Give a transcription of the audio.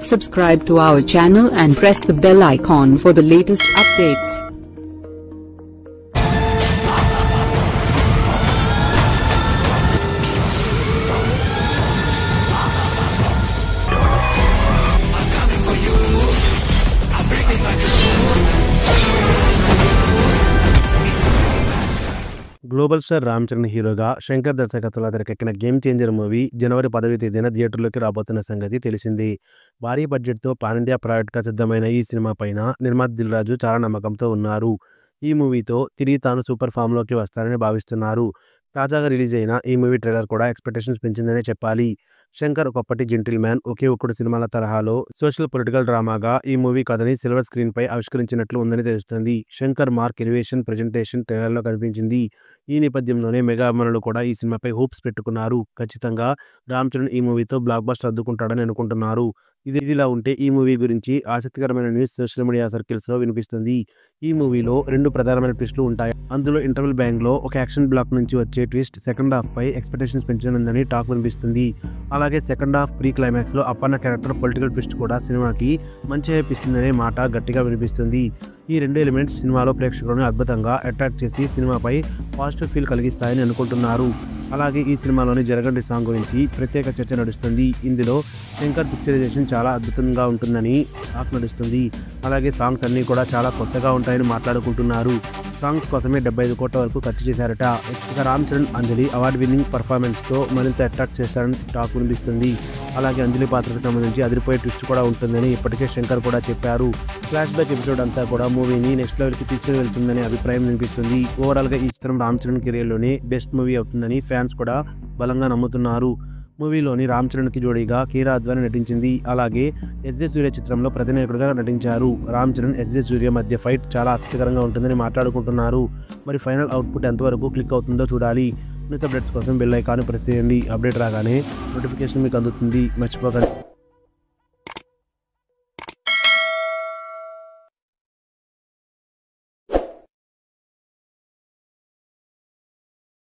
Subscribe to our channel and press the bell icon for the latest updates. Global star Ram Charan హీరోగా శంకర్ దర్శకత్వంలో తెరకెక్కిన game changer movie జనవరి 10వ తేదీన థియేటర్లోకి రాబోతున్న సంగతి తెలిసింది. భారీ బడ్జెట్తో పాన్ ఇండియా ప్రాజెక్ట్గా సిద్ధమైన ఈ సినిమా పైన నిర్మాత దిల్ రాజు చాలా నమ్మకంతో ఉన్నారు. ఈ మూవీతో తిరిగి తాను సూపర్ ఫామ్లోకి వస్తారని భావిస్తున్నారు. తాజాగా రిలీజ్ అయిన ఈ మూవీ ట్రైలర్ కూడా ఎక్స్పెక్టేషన్స్ పెంచిందనే చెప్పాలి. శంకర్ ఒకప్పటి జెంటిల్ మ్యాన్, ఒకే ఒక్కడు సినిమాల తరహాలో సోషల్ పొలిటికల్ డ్రామాగా ఈ మూవీ కథని సిల్వర్ స్క్రీన్ పై ఆవిష్కరించినట్లు ఉందని తెలుస్తుంది. శంకర్ మార్క్ ఎలివేషన్ ప్రెజెంటేషన్ ట్రైలర్లో కనిపించింది. ఈ నేపథ్యంలోనే మెగా అభిమానులు కూడా ఈ సినిమాపై హోప్స్ పెట్టుకున్నారు. ఖచ్చితంగా రామ్ చరణ్ ఈ మూవీతో బ్లాక్ బస్టర్ అద్దుకుంటాడని అనుకుంటున్నారు. ఇదిలా ఉంటే ఈ మూవీ గురించి ఆసక్తికరమైన న్యూస్ సోషల్ మీడియా సర్కిల్స్ లో వినిపిస్తుంది. ఈ మూవీలో 2 ప్రధానమైన ట్విస్టులు ఉంటాయి. అందులో ఇంటర్వెల్ బ్యాంగ్ లో ఒక యాక్షన్ బ్లాక్ నుంచి వచ్చే ట్విస్ట్ సెకండ్ హాఫ్ పై ఎక్స్పెక్టేషన్స్ పెంచనుందని టాక్ వినిపిస్తుంది. అలాగే సెకండ్ హాఫ్ ప్రీ క్లైమాక్స్ లో అప్పన్న క్యారెక్టర్ పొలిటికల్ ట్విస్ట్ కూడా సినిమాకి మంచి హైప్ ఇస్తుందనే మాట గట్టిగా వినిపిస్తుంది. ఈ 2 ఎలిమెంట్స్ సినిమాలో ప్రేక్షకులను అద్భుతంగా అట్రాక్ట్ చేసి సినిమాపై పాజిటివ్ ఫీల్ కలిగిస్తాయని అనుకుంటున్నారు. అలాగే ఈ సినిమాలోని జరగండి సాంగ్ గురించి ప్రత్యేక చర్చ నడుస్తుంది. ఇందులో శంకర్ పిక్చరైజేషన్ చాలా అద్భుతంగా ఉంటుందని టాక్ నడుస్తుంది. అలాగే సాంగ్స్ అన్నీ కూడా చాలా కొత్తగా ఉంటాయని మాట్లాడుకుంటున్నారు. సాంగ్స్ కోసమే 75 కోట్ల వరకు ఖర్చు చేశారట. ఇక రామ్ చరణ్ అంజలి అవార్డు విన్నింగ్ పర్ఫార్మెన్స్తో మరింత అట్రాక్ట్ చేస్తారని టాక్ వినిపిస్తుంది. అలాగే అంజలి పాత్రకు సంబంధించి అదిరిపోయే ట్విస్ట్ కూడా ఉంటుందని ఇప్పటికే శంకర్ కూడా చెప్పారు. ఫ్లాష్ బ్యాక్ ఎపిసోడ్ అంతా కూడా మూవీని నెక్స్ట్ లెవెల్కి తీసుకుని వెళ్తుందనే అభిప్రాయం వినిపిస్తుంది. ఓవరాల్గా ఈ చిత్రం రామ్ చరణ్ కెరీర్లోనే బెస్ట్ మూవీ అవుతుందని ఫ్యాన్స్ కూడా బలంగా నమ్ముతున్నారు. మూవీలోని రామ్ చరణ్కి జోడీగా కీరా అద్వానీ నటించింది. అలాగే ఎస్జే సూర్య చిత్రంలో ప్రతినాయకుడిగా నటించారు. రామ్ చరణ్, ఎస్జే సూర్య మధ్య ఫైట్ చాలా ఆసక్తికరంగా ఉంటుందని మాట్లాడుకుంటున్నారు. మరి ఫైనల్ అవుట్పుట్ ఎంతవరకు క్లిక్ అవుతుందో చూడాలి. న్యూస్ అప్డేట్స్ కోసం బెల్ ఐకాన్ ప్రెస్ చేయండి. అప్డేట్ రాగానే నోటిఫికేషన్ మీకు అందుతుంది. మర్చిపోకండి.